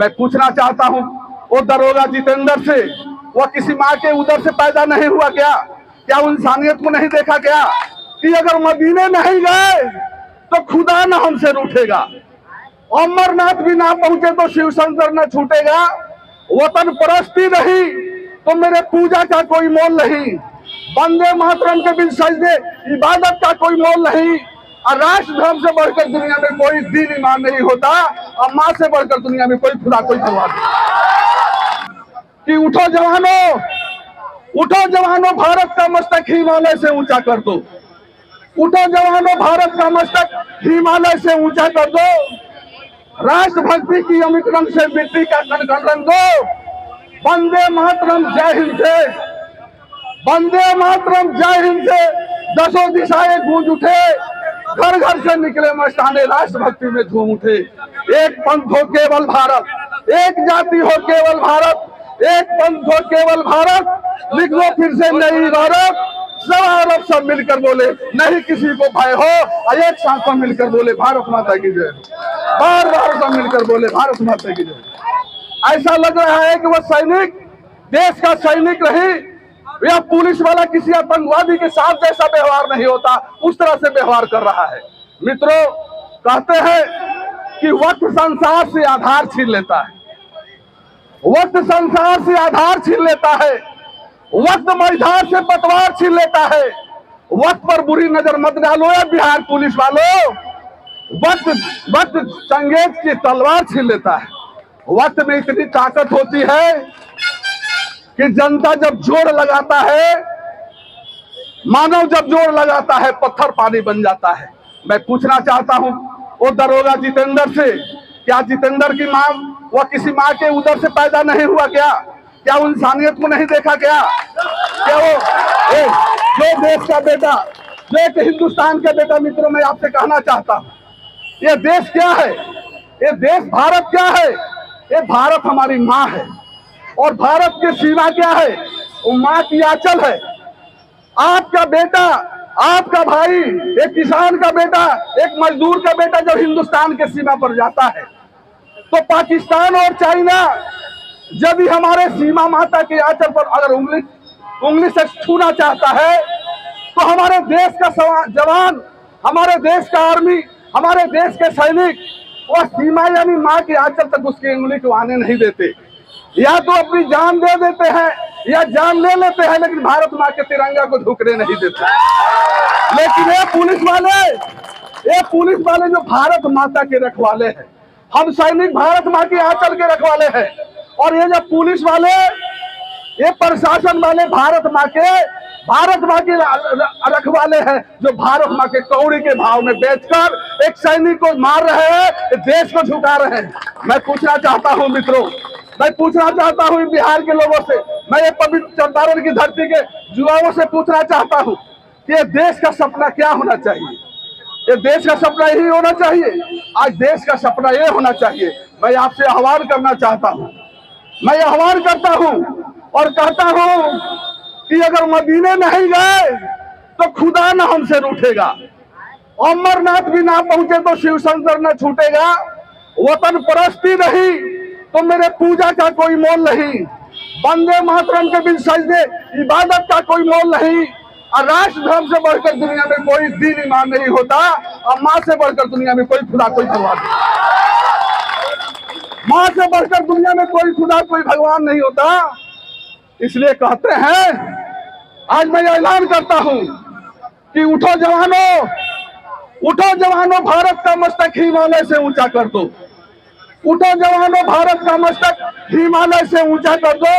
मैं पूछना चाहता हूं वो दरोगा जितेंद्र से, वो किसी माँ के उदर से पैदा नहीं हुआ क्या? क्या वो इंसानियत को नहीं देखा क्या कि अगर मदीने नहीं गए तो खुदा न हमसे रूठेगा, अमरनाथ भी ना पहुंचे तो शिव शंकर न छूटेगा, वतन परस्ती नहीं तो मेरे पूजा का कोई मोल नहीं, वंदे मातरम के बिन सजदे इबादत का कोई मोल नहीं, और राष्ट्र धर्म से बढ़कर दुनिया में कोई दीन ईमान नहीं होता, और माँ से बढ़कर दुनिया में कोई खुदा कोई भगवान नहीं। कि उठो जवानों, उठो जवानों, भारत का मस्तक हिमालय से ऊंचा कर दो, उठो जवानों, भारत का मस्तक हिमालय से ऊंचा कर दो, राष्ट्रभक्ति की अमित रंग से मिट्टी का कण कण रंग दो, वंदे मातरम जय हिंद से, वंदे मातरम जय हिंद से दसों दिशाएं गूंज उठे, घर घर से निकले मस्ताने राष्ट्रभक्ति में झूम उठे। एक पंथ हो केवल भारत, एक जाति हो केवल भारत, एक पंथ हो केवल भारत, लिख लो फिर से नई इबारत, सब अरब सब मिलकर बोले नहीं किसी को भय हो, और एक साथ में मिलकर बोले भारत माता की जय, बार बार सब मिलकर बोले भारत माता की जय। ऐसा लग रहा है कि वह सैनिक देश का सैनिक रही, यह पुलिस वाला किसी आतंकवादी के साथ जैसा व्यवहार नहीं होता उस तरह से व्यवहार कर रहा है। मित्रों, कहते हैं कि वक्त संसार से आधार छीन लेता है, वक्त संसार से आधार छीन लेता है, वक्त मैदान से पतवार छीन लेता है, वक्त पर बुरी नजर मत डालो या बिहार पुलिस वालों, वक्त चंगेज की तलवार छीन लेता है। वक्त में इतनी ताकत होती है कि जनता जब जोर लगाता है, मानव जब जोर लगाता है, पत्थर पानी बन जाता है। मैं पूछना चाहता हूं वो दरोगा जितेंद्र से, क्या जितेंद्र की मां, वह किसी माँ के उदर से पैदा नहीं हुआ क्या? क्या वो इंसानियत को नहीं देखा क्या? क्या वो जो देश का बेटा, जो एक हिंदुस्तान का बेटा, मित्रों मैं आपसे कहना चाहता हूं, ये देश क्या है? ये देश भारत क्या है? ये भारत हमारी माँ है, और भारत की सीमा क्या है? वो माँ की आंचल है। आपका बेटा, आपका भाई, एक किसान का बेटा, एक मजदूर का बेटा जब हिंदुस्तान के सीमा पर जाता है, तो पाकिस्तान और चाइना जब ही हमारे सीमा माता के आंचल पर अगर उंगली से छूना चाहता है, तो हमारे देश का जवान, हमारे देश का आर्मी, हमारे देश के सैनिक वह सीमा यानी माँ के आंचल तक उसकी उंगली को आने नहीं देते, या तो अपनी जान दे देते हैं या जान ले लेते हैं, लेकिन भारत माँ के तिरंगा को झुकने नहीं देते। लेकिन ये पुलिस वाले जो भारत माता के रखवाले हैं, हम सैनिक भारत माँ के आंचल के रखवाले हैं, और ये जो पुलिस वाले, ये प्रशासन वाले भारत माँ के रखवाले हैं, जो भारत माँ के कौड़ी के भाव में बेचकर एक सैनिक को मार रहे हैं, देश को झुका रहे हैं। मैं पूछना चाहता हूं मित्रों, मैं पूछना चाहता हूं बिहार के लोगों से, मैं ये पवित्र चंपारण की धरती के युवाओं से पूछना चाहता हूं कि ये देश का सपना क्या होना चाहिए? ये देश का सपना यही होना चाहिए। आज देश का सपना ये होना चाहिए। मैं आपसे आह्वान करना चाहता हूं, मैं आह्वान करता हूं और कहता हूं कि अगर मदीने नहीं गए तो खुदा न हमसे रूठेगा, अमरनाथ भी ना पहुंचे तो शिव शंकर न छूटेगा, वतन परस्ती नहीं तो मेरे पूजा का कोई मोल नहीं, वंदे मातरम के बिन सजदे इबादत का कोई मोल नहीं, और राष्ट्र धर्म से बढ़कर दुनिया में कोई दीन ईमान नहीं होता, और माँ से बढ़कर दुनिया में कोई खुदा कोई भगवान नहीं। माँ से बढ़कर दुनिया में कोई खुदा कोई भगवान नहीं होता। इसलिए कहते हैं, आज मैं ऐलान करता हूं कि उठो जवानों, उठो जवानों, भारत का मस्तक हिमालय से ऊंचा कर दो, उठो जवानों, भारत का मस्तक हिमालय से ऊंचा कर दो,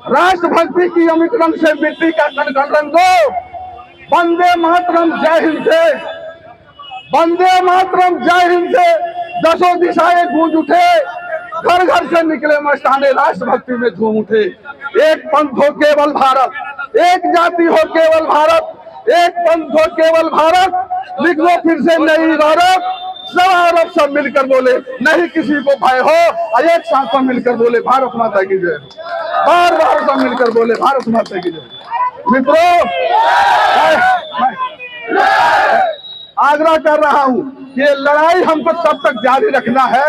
राष्ट्रभक्ति की अमित रंग से मिट्टी का कण कण रंग दो, वंदे मातरम जय हिंद से, वंदे मातरम जय हिंद से दसों दिशाएं गूंज उठे, घर घर से निकले मस्ताने राष्ट्रभक्ति में झूम उठे। एक पंथ हो केवल भारत, एक जाति हो केवल भारत, एक पंथ हो केवल भारत, लिख लो फिर से नई इबारत, सब अरब सब मिलकर बोले नहीं किसी को भय हो, और एक साथ में मिलकर बोले भारत माता की जय, बार बार सब मिलकर बोले भारत माता की जय। मित्रों, आग्रह कर रहा हूं कि ये लड़ाई हमको तब तक जारी रखना है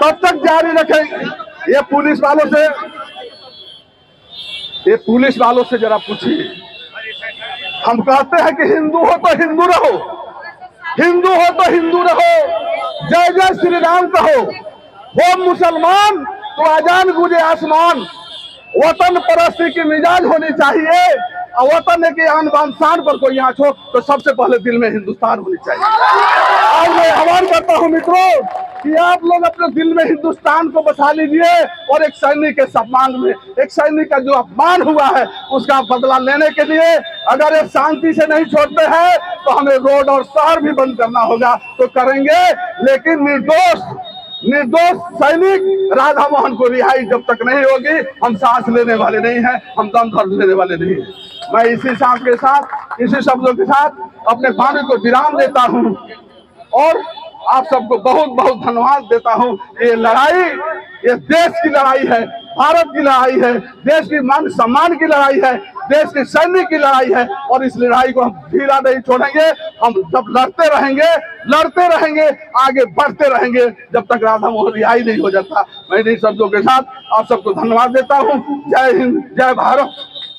तब तक जारी रखेंगे। ये पुलिस वालों से जरा पूछिए। हम कहते हैं कि हिंदू हो तो हिंदू रहो, हिंदू हो तो हिंदू रहो, जय जय श्री राम कहो। हो मुसलमान तो अजान गूंजे आसमान। वतन परस्ती की मिजाज होनी चाहिए, और वतन के आन बान शान पर कोई आँच हो तो सबसे पहले दिल में हिंदुस्तान होनी चाहिए। आज मैं आह्वान करता हूं मित्रों कि आप लोग अपने दिल में हिंदुस्तान को बसा लीजिए, और एक सैनिक के सम्मान में, एक सैनिक का जो अपमान हुआ है उसका बदला लेने के लिए अगर ये शांति से नहीं छोड़ते हैं तो हमें रोड और शहर भी बंद करना होगा तो करेंगे, लेकिन निर्दोष सैनिक राधा मोहन को रिहाई जब तक नहीं होगी हम सांस लेने वाले नहीं हैं, हम दम धर लेने वाले नहीं हैं। मैं इसी सांस के साथ, इसी शब्दों के साथ अपने वाणी को विराम देता हूं और आप सबको बहुत बहुत धन्यवाद देता हूं। ये लड़ाई, ये देश की लड़ाई है, भारत की लड़ाई है, देश की मान सम्मान की लड़ाई है, देश के सैनिक की लड़ाई है, और इस लड़ाई को हम ढीला नहीं छोड़ेंगे। हम जब लड़ते रहेंगे, आगे बढ़ते रहेंगे जब तक राधा मोहन रिहाई नहीं हो जाता। मैं इन शब्दों के साथ आप सबको धन्यवाद देता हूँ। जय हिंद, जय भारत।